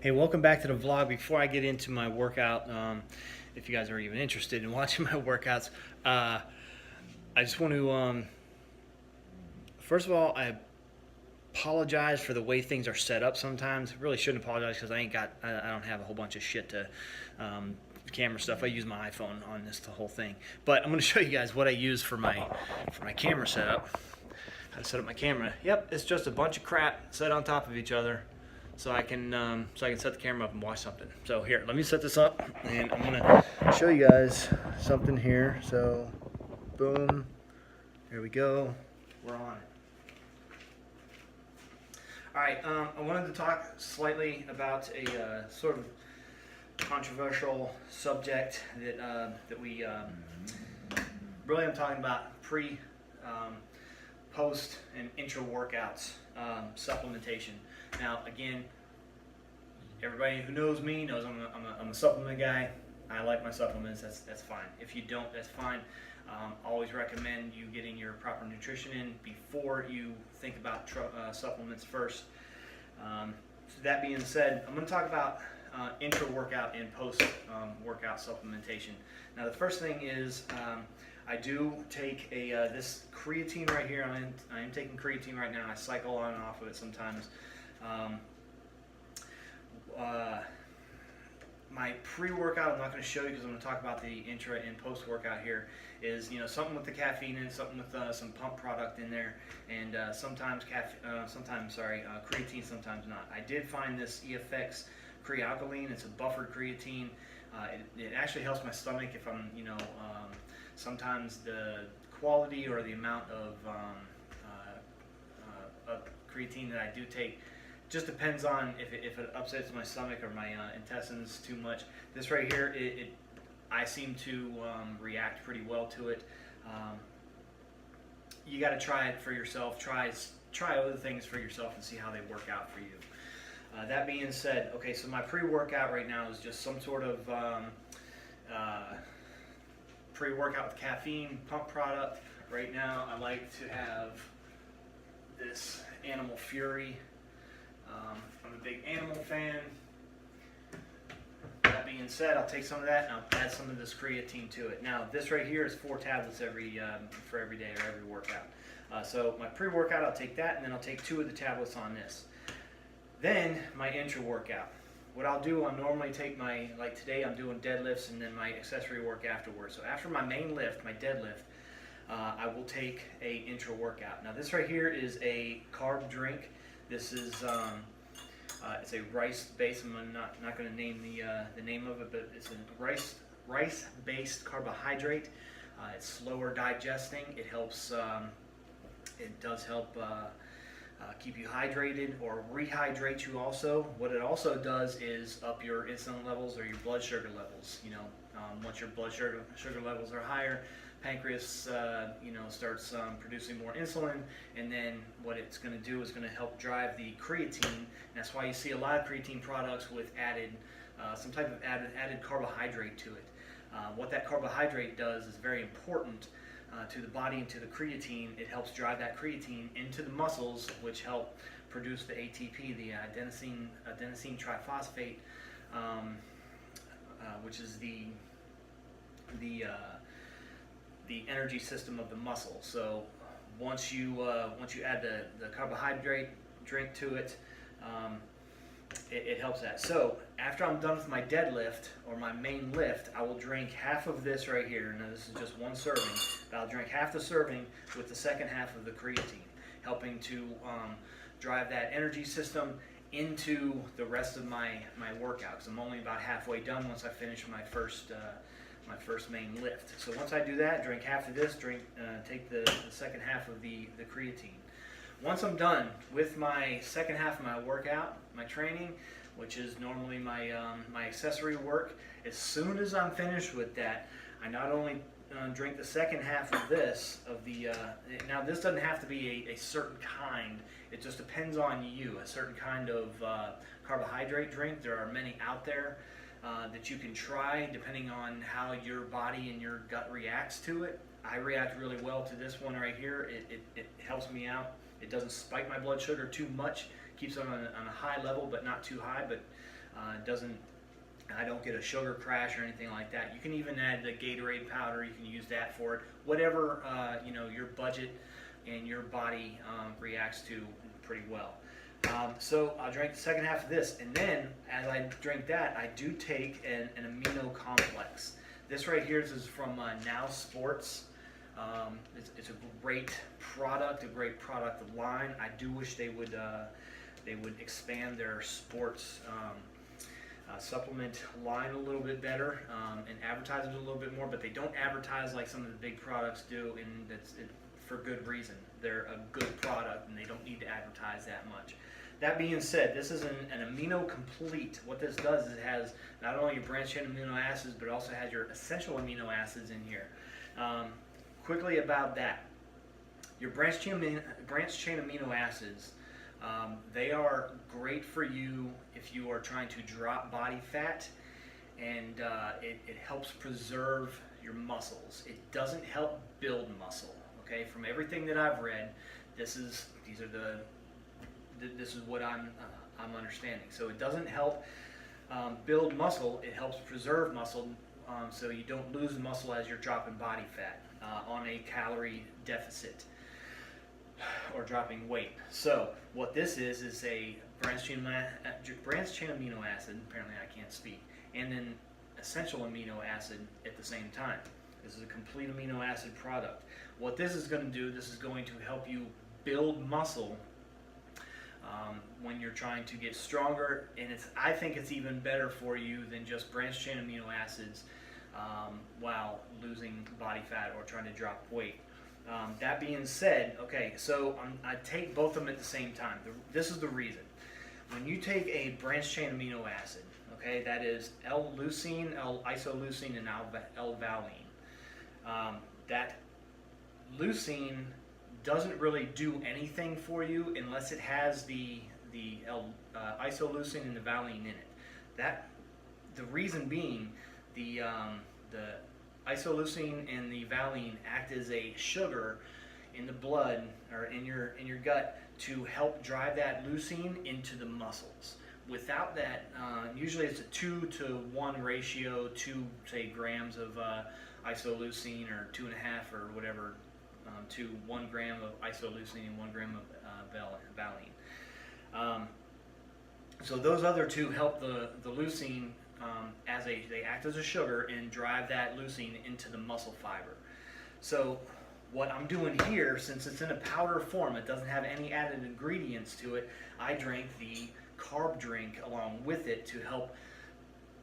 Hey, welcome back to the vlog. Before I get into my workout, if you guys are even interested in watching my workouts, I just want to, first of all, I apologize for the way things are set up sometimes. I really shouldn't apologize because I don't have a whole bunch of shit to camera stuff. I use my iPhone on the whole thing. But I'm going to show you guys what I use for my camera setup. How to set up my camera. Yep, it's just a bunch of crap set on top of each other. So I can set the camera up and watch something. So here, let me set this up, and I'm gonna show you guys something here. So, boom, here we go. We're on it. All right, I wanted to talk slightly about a sort of controversial subject that we really I'm talking about pre, post, and intra workouts, supplementation. Now, again, everybody who knows me knows I'm a supplement guy. I like my supplements. That's fine. If you don't, that's fine. Always recommend you getting your proper nutrition in before you think about supplements first. So that being said, I'm going to talk about intra-workout and post-workout supplementation. Now, the first thing is I do take this creatine right here. I am taking creatine right now. I cycle on and off of it sometimes. My pre-workout, I'm not going to show you because I'm going to talk about the intra and post-workout here, is something with the caffeine in, something with some pump product in there, and sometimes creatine, sometimes not. I did find this EFX crealkaline. It's a buffered creatine. It actually helps my stomach if I'm, sometimes the quality or the amount of creatine that I do take just depends on if it upsets my stomach or my intestines too much. This right here, I seem to react pretty well to it. You got to try it for yourself. Try other things for yourself and see how they work out for you. That being said, okay, so my pre-workout right now is just some sort of pre-workout with caffeine pump product. Right now, I like to have this Animal Fury. I'm a big animal fan. That being said, I'll take some of that and I'll add some of this creatine to it. Now, this right here is 4 tablets for every day or every workout. So my pre-workout, I'll take that, and then I'll take 2 of the tablets on this. Then my intra-workout. What I'll do, I'll normally take like today I'm doing deadlifts and then my accessory work afterwards. So after my main lift, my deadlift, I will take a intra-workout. Now this right here is a carb drink. This is it's a rice-based. I'm not going to name the name of it, but it's a rice-based carbohydrate. It's slower digesting. It helps. It does help keep you hydrated or rehydrate you. Also, what it also does is up your insulin levels or your blood sugar levels. Once your blood sugar levels are higher, pancreas starts producing more insulin, and then what it's going to do is going to help drive the creatine. And that's why you see a lot of creatine products with some type of added carbohydrate to it. What that carbohydrate does is very important to the body and to the creatine. It helps drive that creatine into the muscles, which help produce the ATP, the adenosine triphosphate, which is the energy system of the muscle. So once you add the carbohydrate drink to it, it helps that. So after I'm done with my deadlift or my main lift, I will drink half of this right here. Now this is just 1 serving, but I'll drink half the serving with the second half of the creatine, helping to drive that energy system into the rest of my workout. Because I'm only about halfway done once I finish my first main lift. So once I do that, drink half of this, take the second half of the creatine. Once I'm done with my second half of my workout, my training, which is normally my accessory work, as soon as I'm finished with that, I not only drink the second half of this, now this doesn't have to be a certain kind, it just depends on you, a certain kind of carbohydrate drink. There are many out there that you can try depending on how your body and your gut reacts to it. I react really well to this one right here. It helps me out. It doesn't spike my blood sugar too much, keeps it on a high level but not too high, but Doesn't I don't get a sugar crash or anything like that. You can even add the Gatorade powder. You can use that for it. Whatever your budget and your body reacts to pretty well. So I'll drink the second half of this, and then as I drink that, I do take an amino complex. This right here is from Now Sports. It's a great product line. I do wish they would expand their sports supplement line a little bit better and advertise it a little bit more, but they don't advertise like some of the big products do, and that's for good reason. They're a good product and they don't need to advertise that much. That being said, this is an amino complete. What this does is it has not only your branched chain amino acids, but it also has your essential amino acids in here. Quickly about that, your branched chain amino acids, they are great for you if you are trying to drop body fat, and it helps preserve your muscles. It doesn't help build muscle. Okay, from everything that I've read, this is what I'm understanding. So it doesn't help build muscle. It helps preserve muscle, so you don't lose muscle as you're dropping body fat on a calorie deficit or dropping weight. So what this is a branched chain amino acid. Apparently I can't speak, and then essential amino acid at the same time. This is a complete amino acid product. What this is going to do, this is going to help you build muscle when you're trying to get stronger, and I think it's even better for you than just branched chain amino acids while losing body fat or trying to drop weight. That being said, okay, so I take both of them at the same time. This is the reason. When you take a branched chain amino acid, okay, that is L-leucine, L-isoleucine, and L-valine. That leucine doesn't really do anything for you unless it has the isoleucine and the valine in it. The reason being, the isoleucine and the valine act as a sugar in the blood or in your gut to help drive that leucine into the muscles. Without that, usually it's a 2-to-1 ratio, 2 grams of isoleucine, or 2.5 or whatever, to 1 gram of isoleucine and 1 gram of valine. So those other two help the leucine they act as a sugar and drive that leucine into the muscle fiber. So what I'm doing here, since it's in a powder form, it doesn't have any added ingredients to it, I drink the carb drink along with it to help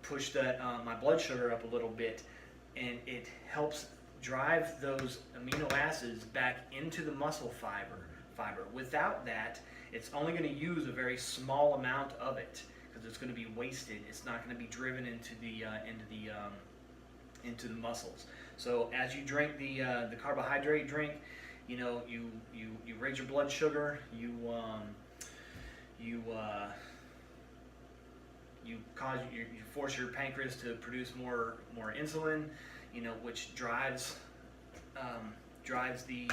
push that my blood sugar up a little bit, and it helps drive those amino acids back into the muscle fiber. Without that, it's only going to use a very small amount of it because it's going to be wasted. It's not going to be driven into the muscles. So as you drink the carbohydrate drink, you raise your blood sugar, you force your pancreas to produce more insulin, which drives the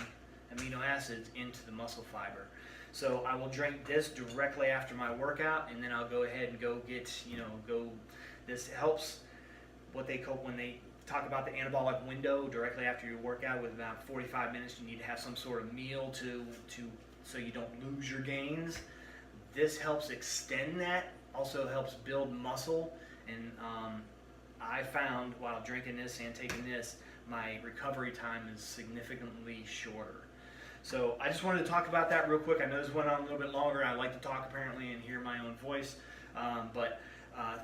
amino acids into the muscle fiber. So I will drink this directly after my workout, and then I'll go ahead and go get, this helps what they call, when they talk about the anabolic window directly after your workout, with about 45 minutes, you need to have some sort of meal so you don't lose your gains. This helps extend that, also helps build muscle, and I found while drinking this and taking this, my recovery time is significantly shorter. So I just wanted to talk about that real quick. I know this went on a little bit longer. I like to talk apparently and hear my own voice. But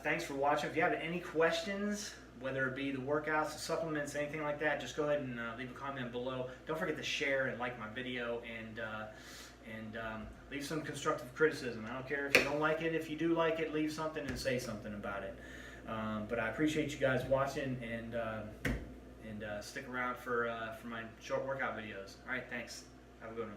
thanks for watching. If you have any questions, whether it be the workouts, the supplements, anything like that, just go ahead and leave a comment below. Don't forget to share and like my video, and leave some constructive criticism. I don't care if you don't like it. If you do like it, leave something and say something about it. But I appreciate you guys watching, and stick around for my short workout videos. All right, thanks. Have a good one.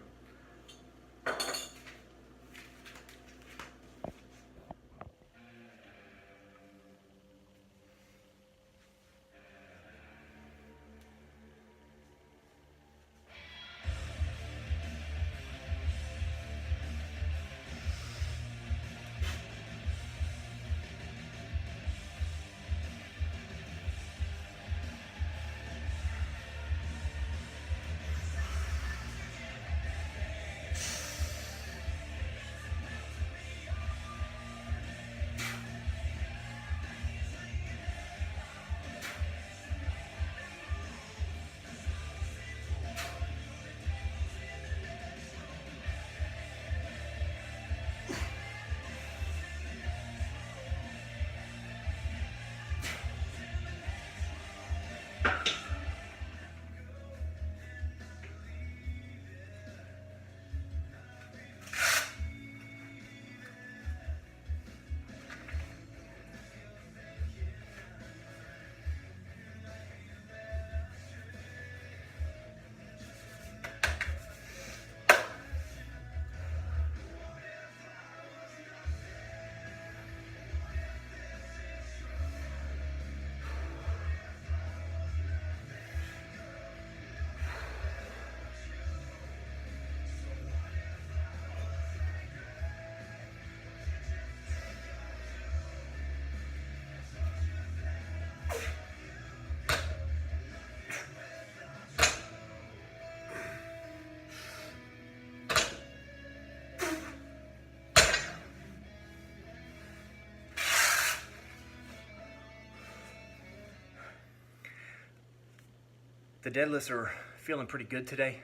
The deadlifts are feeling pretty good today.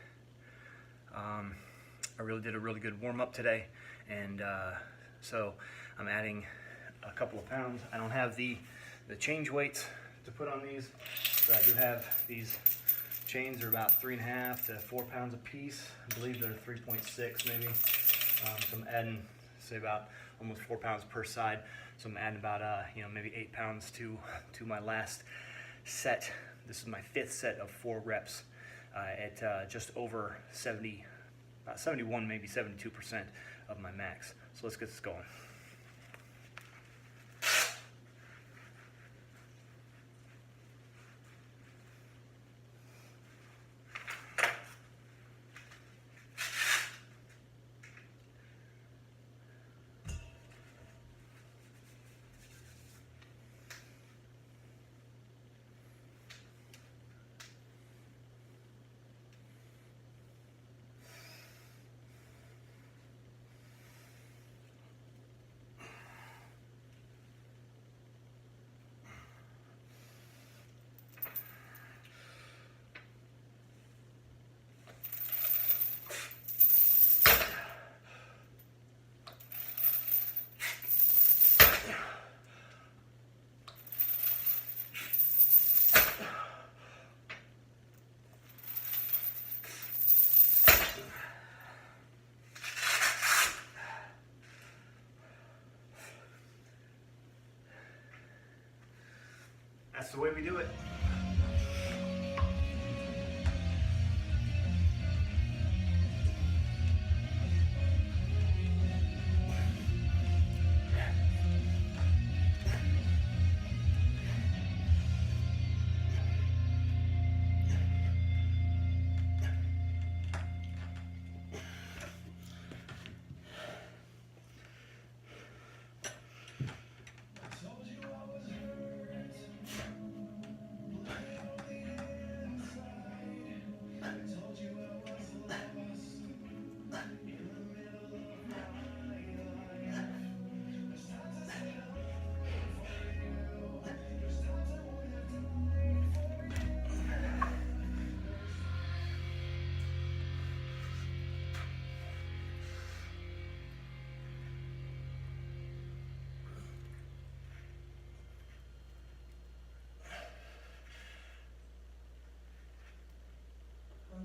I really did a really good warm-up today, and so I'm adding a couple of pounds. I don't have the change weights to put on these, but I do have these chains. Are about 3.5 to 4 pounds a piece. I believe they're 3.6 maybe. So I'm adding, say, about almost 4 pounds per side. So I'm adding about maybe 8 pounds to my last set. This is my 5th set of 4 reps at just over 70, about 71, maybe 72% of my max. So let's get this going. That's the way we do it.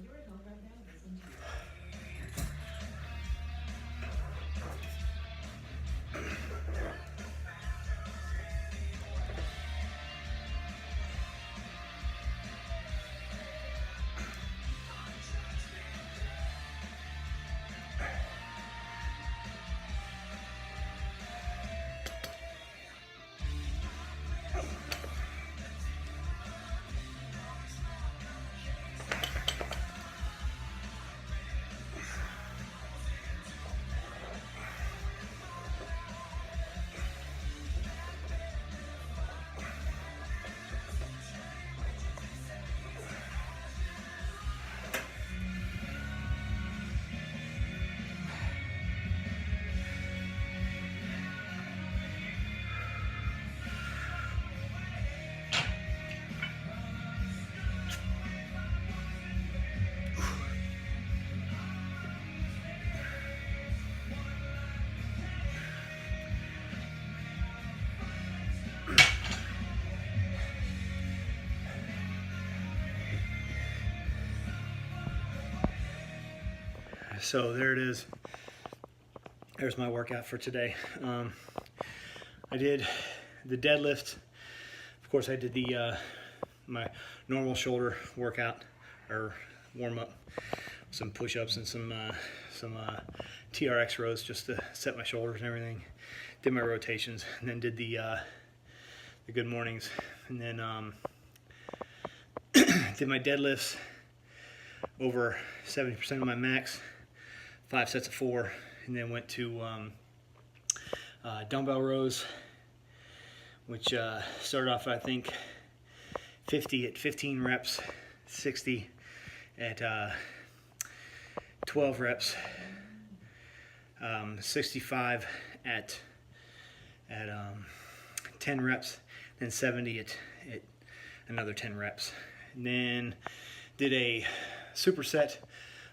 You're at home right now, listen to So there it is. There's my workout for today. I did the deadlift. Of course, I did the my normal shoulder workout or warm up, some push-ups and some TRX rows just to set my shoulders and everything. Did my rotations and then did the good mornings, and then did my deadlifts over 70% of my max, 5 sets of 4, and then went to dumbbell rows, which started off, I think, 50 at 15 reps, 60 at 12 reps, 65 at 10 reps, then 70 at another 10 reps. And then did a superset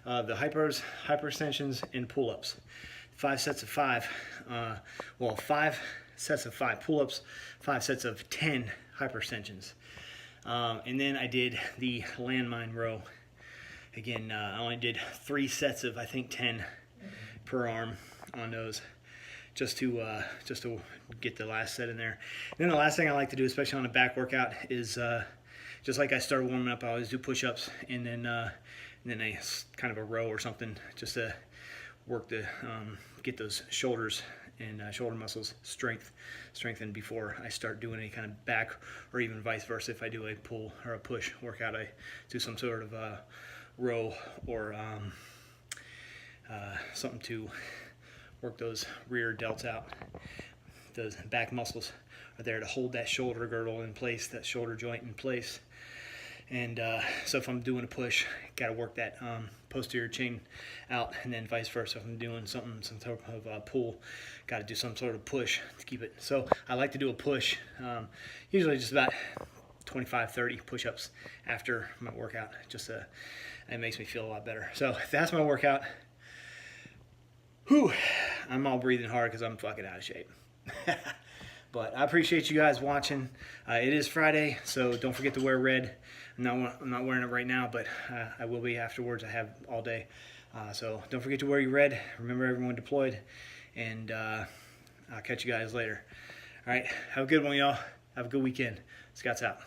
of the hyperextensions, and pull-ups. 5 sets of 5. 5 sets of 5 pull-ups, 5 sets of 10 hyperextensions. And then I did the landmine row. Again, I only did 3 sets of, I think, 10 per arm on those, just to get the last set in there. And then the last thing I like to do, especially on a back workout, is just like I started warming up, I always do push-ups and then a kind of a row or something, just to work the get those shoulders and shoulder muscles strengthened before I start doing any kind of back, or even vice versa. If I do a pull or a push workout, I do some sort of row or something to work those rear delts out. Those back muscles are there to hold that shoulder girdle in place, that shoulder joint in place. And so if I'm doing a push, got to work that posterior chain out, and then vice versa. If I'm doing some sort of pull, got to do some sort of push to keep it. So I like to do a push, usually just about 25-30 push-ups after my workout. Just it makes me feel a lot better. So that's my workout. Whew, I'm all breathing hard because I'm fucking out of shape. But I appreciate you guys watching. It is Friday, so don't forget to wear red. I'm not wearing it right now, but I will be afterwards. I have all day. So don't forget to wear your red. Remember, everyone deployed. And I'll catch you guys later. All right, have a good one, y'all. Have a good weekend. Scott's out.